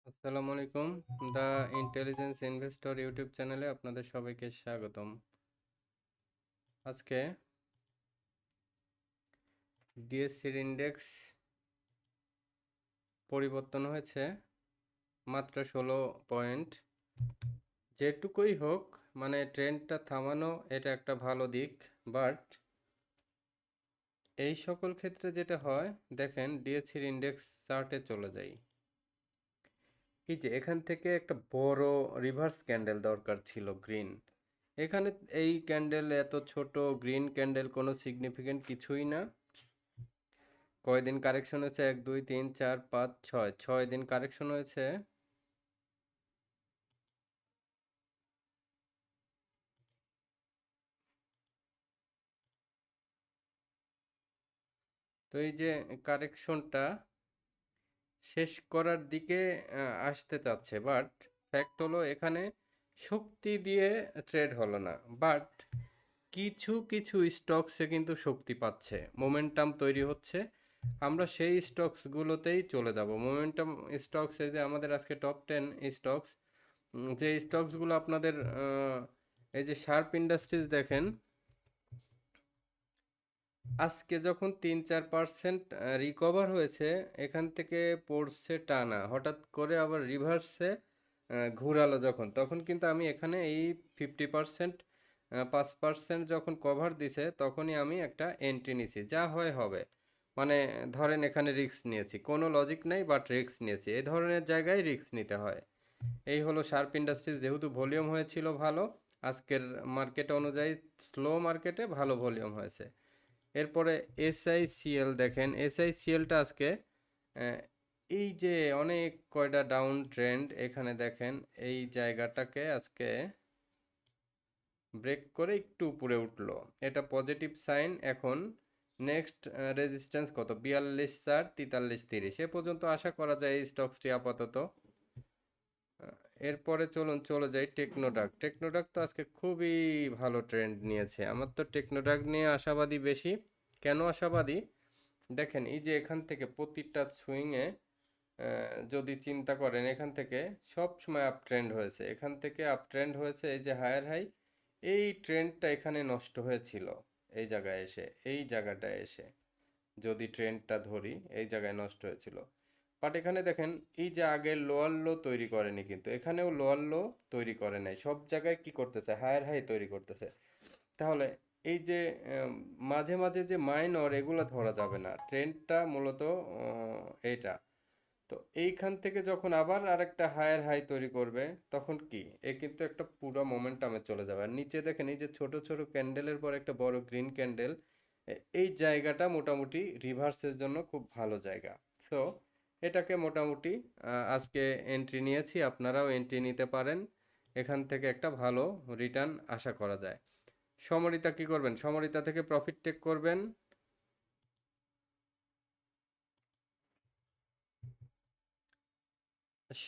আসসালামু আলাইকুম। The intelligence investor YouTube চ্যানেলে আপনাদের সবাইকে স্বাগতম। আজকে ডিএসসির ইন্ডেক্স পরিবর্তন হয়েছে মাত্র 16 পয়েন্ট। যেটুকুই হোক, মানে ট্রেন্ডটা থামানো এটা একটা ভালো দিক, বাট এই সকল ক্ষেত্রে যেটা হয়, দেখেন ডিএসসির ইন্ডেক্স চার্টে চলে যাই। এই যে এখান থেকে একটা বড় রিভার্স ক্যান্ডেল দরকার ছিল, গ্রিন। এখানে এই ক্যান্ডেল, এত ছোট গ্রিন ক্যান্ডেল কোনো সিগনিফিকেন্ট কিছুই না। কয়দিন কারেকশন হয়েছে? 1 2 3 4 5 6, 6 দিন কারেকশন হয়েছে। তো এই যে কারেকশনটা শেষ করার দিকে আসতে চাচ্ছে, বাট ফ্যাক্ট হলো এখানে শক্তি দিয়ে ট্রেড হলো না। বাট কিছু কিছু স্টকসে কিন্তু শক্তি পাচ্ছে, মোমেন্টাম তৈরি হচ্ছে। আমরা সেই স্টকসগুলোতেই চলে যাব। মোমেন্টাম স্টকসে যে আমাদের আজকে টপ 10 স্টকস, যে স্টকসগুলো আপনাদের এই যে শার্প ইন্ডাস্ট্রিজ দেখেন, আজকে যখন 3-4% রিকভার হয়েছে, এখান থেকে পড়ছে টানা, হঠাৎ করে আবার রিভার্সে ঘুরালো যখন, তখন কিন্তু আমি এখানে এই 50%, 5% যখন কভার দিছে, তখনই আমি একটা এন্ট্রি নিছি। যা হয় হবে, মানে ধরেন এখানে রিস্ক নিয়েছি, কোনো লজিক নাই, বাট রিস্ক নিয়েছি। এই ধরনের জায়গায় রিস্ক নিতে হয়। এই হলো শার্প ইন্ডাস্ট্রিজ। যেহেতু ভলিউম হয়েছিল ভালো, আজকের মার্কেট অনুযায়ী স্লো মার্কেটে ভালো ভলিউম হয়েছে। এরপরে এসআইসিএল দেখেন, এসআইসিএলটা আজকে আহ, এই যে অনেক কয়টা ডাউন ট্রেন্ড, এখানে দেখেন এই জায়গাটাকে আজকে ব্রেক করে একটু উপরে উঠলো, এটা পজিটিভ সাইন। এখন নেক্সট রেজিস্ট্যান্স কত? 42 4 43 30, এ পর্যন্ত আশা করা যায় এই স্টকসটি আপাতত। এরপরে চলুন চলে যাই টেকনোডাক। টেকনোডাক তো আজকে খুবই ভালো ট্রেন্ড নিয়েছে। আমার তো টেকনোডাক নিয়ে আশাবাদী বেশি। কেন আশাবাদী? দেখেন এই যে এখান থেকে প্রতিটা সুইংয়ে যদি চিন্তা করেন, এখান থেকে সব সময় আপ ট্রেন্ড হয়েছে, এখান থেকে আপ ট্রেন্ড হয়েছে। এই যে হায়ার হাই, এই ট্রেন্ডটা এখানে নষ্ট হয়েছিল এই জায়গায় এসে, এই জায়গাটায় এসে যদি ট্রেন্ডটা ধরি, এই জায়গায় নষ্ট হয়েছিল। বাট এখানে দেখেন এই যে আগের লোয়ার লো তৈরি করেনি, কিন্তু এখানেও লোয়ার লো তৈরি করে নাই, সব জায়গায় কি করতেছে? হায়ার হাই তৈরি করতেছে। তাহলে এই যে মাঝে মাঝে যে মাইনর, এগুলো ধরা যাবে না, ট্রেন্ডটা মূলত এইটা। তো এইখান থেকে যখন আবার আরেকটা হায়ার হাই তৈরি করবে, তখন কি এ কিন্তু একটা পুরো মোমেন্টামে চলে যাবে। আর নিচে দেখেন এই যে ছোট ছোট ক্যান্ডেলের পর একটা বড় গ্রিন ক্যান্ডেল, এই জায়গাটা মোটামুটি রিভার্সের জন্য খুব ভালো জায়গা। সো এটাকে মোটামুটি আজকে এন্ট্রি নিয়েছি, আপনারাও এন্ট্রি নিতে পারেন। এখান থেকে একটা ভালো রিটার্ন আশা করা যায়। সমরিতা কি করবেন? সমরিতা থেকে প্রফিট টেক করবেন।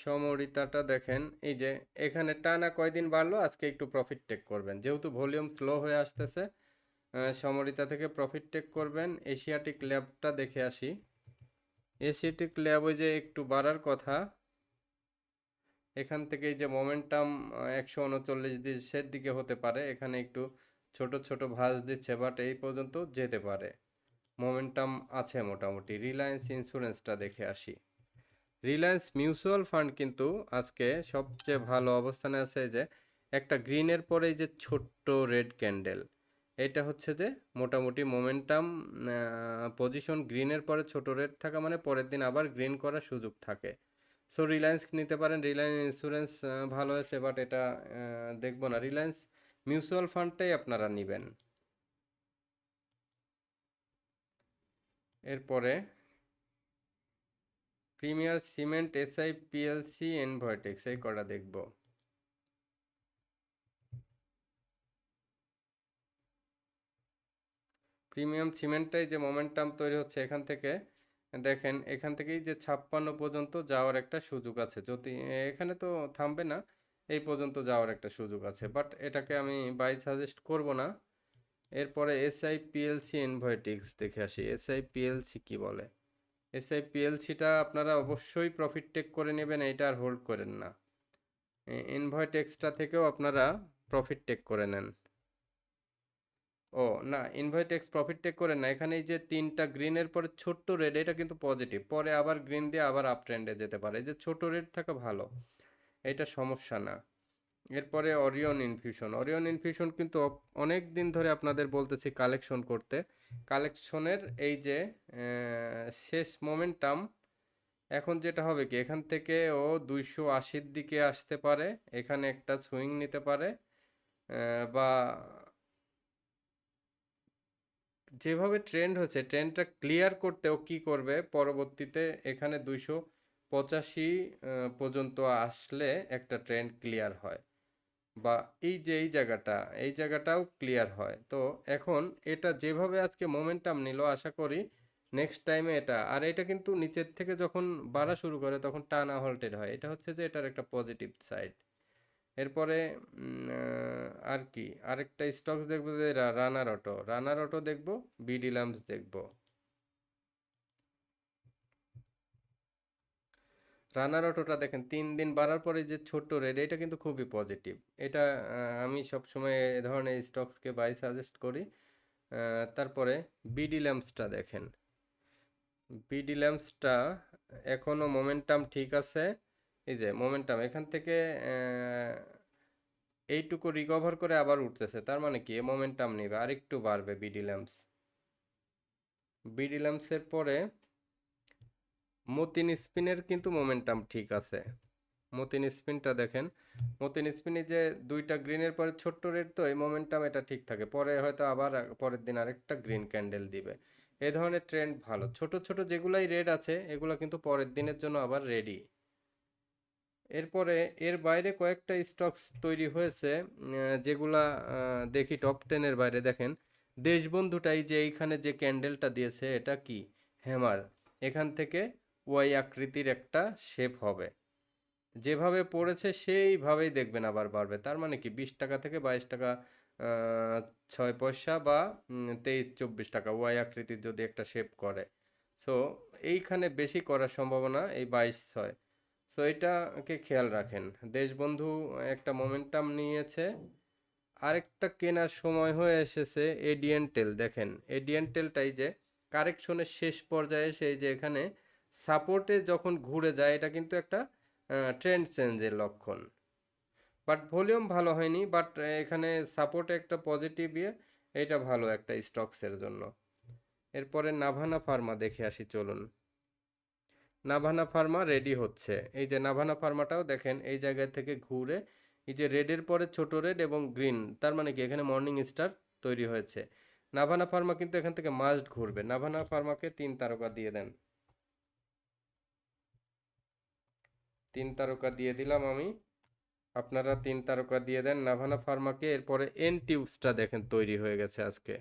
সমরিতাটা দেখেন এই যে এখানে টানা কয়দিন বাড়লো, আজকে একটু প্রফিট টেক করবেন, যেহেতু ভলিউম স্লো হয়ে আসতেছে। সমরিতা থেকে প্রফিট টেক করবেন। এশিয়াটিক ল্যাবটা দেখে আসি। এশিয়াটিক ল্যাব ওই যে একটু বাড়ার কথা, এখান থেকে এই যে মোমেন্টাম 139 দিকে হতে পারে, এখানে একটু ছোট ছোট ভাঁজ দিচ্ছে, বাট এই পর্যন্ত যেতে পারে, মোমেন্টাম আছে মোটামুটি। রিলায়েন্স ইন্স্যুরেন্সটা দেখে আসি। রিলায়েন্স মিউচুয়াল ফান্ড কিন্তু আজকে সবচেয়ে ভালো অবস্থানে আছে। যে একটা গ্রিনের পরে এই যে ছোট্ট রেড ক্যান্ডেল, এটা হচ্ছে যে মোটামুটি মোমেন্টাম পজিশন। গ্রিনের পরে ছোট রেড থাকা মানে পরের দিন আবার গ্রিন করার সুযোগ থাকে। সো রিলায়েন্স নিতে পারেন। রিলায়েন্স ইন্স্যুরেন্স ভালো আছে, বাট এটা দেখবো না। রিলায়েন্স মিউচুয়াল ফান্ডটাই আপনারা নেবেন। এরপরে প্রিমিয়ার সিমেন্ট, এসআই পিএলসি, এনভয়টেক্স, এই কটা দেখবো। প্রিমিয়াম সিমেন্টটাই যে মোমেন্টাম তৈরি হচ্ছে, এখান থেকে দেখেন, এখান থেকেই যে 56 পর্যন্ত যাওয়ার একটা সুযোগ আছে। যদি এখানে তো থামবে না, এই পর্যন্ত যাওয়ার একটা সুযোগ আছে, বাট এটাকে আমি বাই সাজেস্ট করব না। এরপরে এসআই পিএলসি এনভয়টিক্স দেখে আসি। এসআই পিএলসি কি বলে? SIPLCটা আপনারা অবশ্যই প্রফিট টেক করে নেবেন, এইটা আর হোল্ড করেন না। ইনভয়েটেক্সটা থেকেও আপনারা প্রফিট টেক করে নেন। ও না, ইনভয়েটেক্স প্রফিট টেক করেন না, এখানে এই যে 3টা গ্রিনের পরে ছোট্ট রেড, এটা কিন্তু পজিটিভ, পরে আবার গ্রিন দিয়ে আবার আপ ট্রেন্ডে যেতে পারে, এই যে ছোট রেড থাকা ভালো, এটা সমস্যা না। এরপরে অরিয়ন ইনফিউশন, অরিয়ন ইনফিউশন কিন্তু অনেক দিন ধরে আপনাদের বলতেছি কালেকশন করতে। কালেকশনের এই যে শেষ মোমেন্টাম, এখন যেটা হবে কি, এখান থেকে ও 280-র দিকে আসতে পারে, এখানে একটা সুইং নিতে পারে, বা যেভাবে ট্রেন্ড হচ্ছে ট্রেন্ডটা ক্লিয়ার করতে ও কি করবে, পরবর্তীতে এখানে 285 পর্যন্ত আসলে একটা ট্রেন্ড ক্লিয়ার হয়, বা এই যে এই জায়গাটাও ক্লিয়ার হয়। তো এখন এটা যেভাবে আজকে মোমেন্টাম নিল, আশা করি নেক্সট টাইমে এটা, আর এটা কিন্তু নিচের থেকে যখন বাড়া শুরু করে তখন টানা হল্টেড হয়, এটা হচ্ছে যে এটার একটা পজিটিভ সাইড। এরপরে আর কি আরেকটা স্টকস দেখবো যে রানার অটো দেখবো, বিডি ল্যাম্পস দেখবো। রানার অটোটা দেখেন 3 দিন বাড়ার পরে যে ছোট্ট রেড, এটা কিন্তু খুবই পজিটিভ। এটা আমি সবসময় এ ধরনের স্টকসকে বাই সাজেস্ট করি। তারপরে বিডি ল্যাম্পসটা দেখেন, বিডি ল্যাম্পসটা এখনো মোমেন্টাম ঠিক আছে, এই যে মোমেন্টাম এখান থেকে এইটুকু রিকভার করে আবার উঠতেছে, তার মানে কি মোমেন্টাম নেবে আর একটু বাড়বে বিডি ল্যাম্পস। বিডি ল্যাম্পসের পরে মতিন স্পিনের কিন্তু মোমেন্টাম ঠিক আছে। মতিন স্পিনটা দেখেন, মতিন স্পিনে যে 2টা গ্রিনের পরে ছোট্ট রেড, তো এই মোমেন্টাম এটা ঠিক থাকে, পরে হয়তো আবার পরের দিন আরেকটা গ্রিন ক্যান্ডেল দিবে। এই ধরনের ট্রেন্ড ভালো, ছোট ছোট যেগুলাই রেড আছে এগুলো কিন্তু পরের দিনের জন্য আবার রেডি। এরপরে এর বাইরে কয়েকটা স্টকস তৈরি হয়েছে, যেগুলা দেখি টপ 10-এর বাইরে দেখেন, দেশবন্ধুটাই যে এইখানে যে ক্যান্ডেলটা দিয়েছে, এটা কি হ্যামার, এখান থেকে ওয়াই আকৃতির একটা শেপ হবে, যেভাবে পড়েছে সেইভাবেই দেখবেন আবার বাড়বে, তার মানে কি 20 টাকা থেকে 22 টাকা 6 পয়সা, বা 23-24 টাকা ওয়াই আকৃতির যদি একটা শেপ করে। সো এইখানে বেশি করার সম্ভাবনা এই 22-6। সো এটাকে খেয়াল রাখেন। দেশবন্ধু একটা মোমেন্টাম নিয়েছে, আরেকটা কেনার সময় হয়ে এসেছে এডিএনটেল। দেখেন এডিএনটেলটাই যে কারেকশনের শেষ পর্যায়ে সেই যে এখানে সাপোর্টে যখন ঘুরে যায়, এটা কিন্তু একটা ট্রেন্ড চেঞ্জের লক্ষণ। বাট ভলিউম ভালো হয়নি, বাট এখানে সাপোর্টে একটা পজিটিভ ইয়ে, এটা ভালো একটা স্টকসের জন্য। এরপরে নাভানা ফার্মা দেখে আসি চলুন। নাভানা ফার্মা রেডি হচ্ছে, এই যে নাভানা ফার্মাটাও দেখেন এই জায়গা থেকে ঘুরে, এই যে রেডের পরে ছোট রেড এবং গ্রিন, তার মানে কি এখানে মর্নিং স্টার তৈরি হয়েছে। নাভানা ফার্মা কিন্তু এখান থেকে মাস্ট ঘুরবে, নাভানা ফার্মাকে 3 তারকা দিয়ে দেন, 3 তারকা দিয়ে দিলাম আমি, আপনারা 3 তারকা দিয়ে দেন নাভানা ফার্মাকে। এরপরে এন টিউবসটা দেখেন তৈরি হয়ে গেছে আজকে,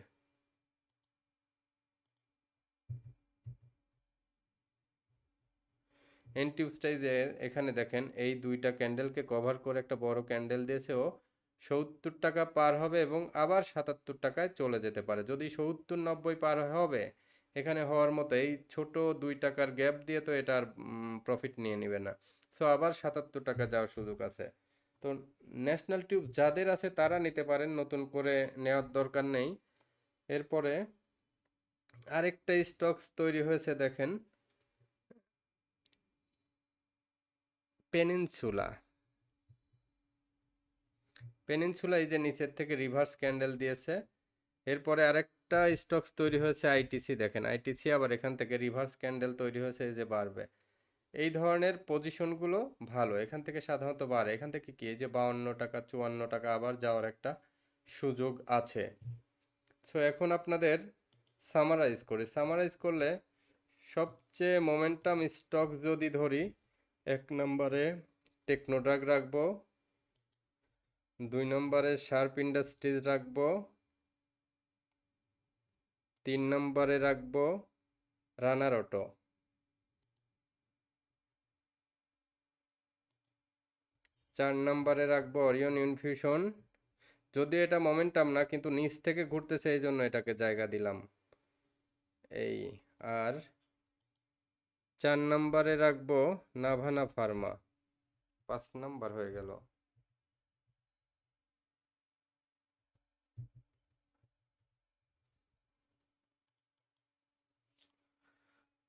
এন টিউবসটাই যে এখানে দেখেন এই 2টা ক্যান্ডেলকে কভার করে একটা বড় ক্যান্ডেল দিয়েছে, ও 70 টাকা পার হবে এবং আবার 77 টাকায় চলে যেতে পারে, যদি 70-90 পার হবে এখানে হওয়ার মতো, এই ছোট 2 টাকার গ্যাপ দিয়ে তো এটা আর প্রফিট নিয়ে নেবে না। সো আবার 77 টাকা যাওয়ার সুযোগ আছে। তো ন্যাশনাল টিউব যাদের আছে তারা নিতে পারেন, নতুন করে নেওয়ার দরকার নেই। এরপরে আরেকটা স্টকস তৈরি হয়েছে দেখেন, পেনিনসুলা। পেনিনসুলা এই যে নিচের থেকে রিভার্স ক্যান্ডেল দিয়েছে, এরপরে আরেকটা স্টকস তৈরি হয়েছে আইটিসি, দেখেন আইটিসি আবার এখান থেকে রিভার্স ক্যান্ডেল তৈরি হয়েছে, এই যে বাড়বে। এই ধরনের পজিশনগুলো ভালো, এখান থেকে সাধারণত বাড়ে, এখান থেকে কি এই যে 52 টাকা 54 টাকা আবার যাওয়ার একটা সুযোগ আছে। সো এখন আপনাদের সামারাইজ করলে সবচেয়ে মোমেন্টাম স্টক যদি ধরি, 1 নম্বরে টেকনোড্রাগ রাখবো, 2 নম্বরে শার্প ইন্ডাস্ট্রিজ রাখবো, 3 নম্বরে রাখবো রানার অটো, 4 নম্বরে রাখবো অরিয়ন ইনফিউশন, যদি এটা মোমেন্টাম না কিন্তু নিচ থেকে ঘুরতেছে এই জন্য এটাকে জায়গা দিলাম এই। আর 4 নম্বরে রাখবো নাভানা ফার্মা। 5 নাম্বার হয়ে গেল।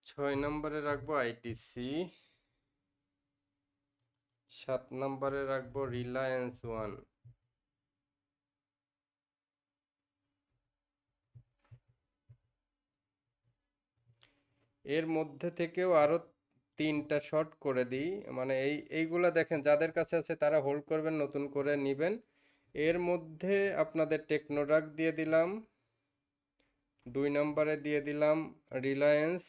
6 নম্বরে রাখবো আইটিসি। 7 নম্বরে রাখবো রিলায়েন্স ওয়ান। এর মধ্যে থেকেও আরো 3টা শর্ট করে দিই, মানে এইগুলা দেখেন যাদের কাছে আছে তারা হোল্ড করবেন, নতুন করে নিবেন। এর মধ্যে আপনাদের টেকনোডাক দিয়ে দিলাম, 2 নম্বরে দিয়ে দিলাম রিলায়েন্স,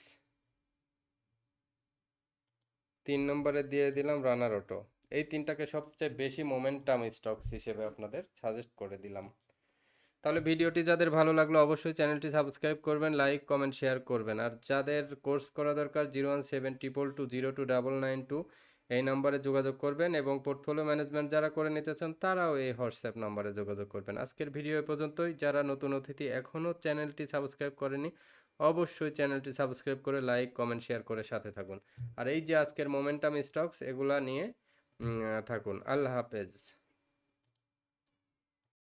3 নম্বরে দিয়ে দিলাম রানার অটো। এই তিনটাকে সবচেয়ে বেশি মোমেন্টাম স্টকস হিসেবে আপনাদের সাজেস্ট করে দিলাম। তাহলে ভিডিওটি যাদের ভালো লাগলো অবশ্যই চ্যানেলটি সাবস্ক্রাইব করবেন, লাইক কমেন্ট শেয়ার করবেন। আর যাদের কোর্স করা দরকার 01722022992 এই নাম্বারে যোগাযোগ করবেন, এবং পোর্টফোলিও ম্যানেজমেন্ট যারা করে নিতে চান তারাও এই হোয়াটসঅ্যাপ নাম্বারে যোগাযোগ করবেন। আজকের ভিডিও এ পর্যন্তই। যারা নতুন অতিথি এখনও চ্যানেলটি সাবস্ক্রাইব করেনি অবশ্যই চ্যানেলটি সাবস্ক্রাইব করে লাইক কমেন্ট শেয়ার করে সাথে থাকুন। আর এই যে আজকের মোমেন্টাম স্টকস এগুলা নিয়ে থাকুন। আল্লাহ হাফেজ।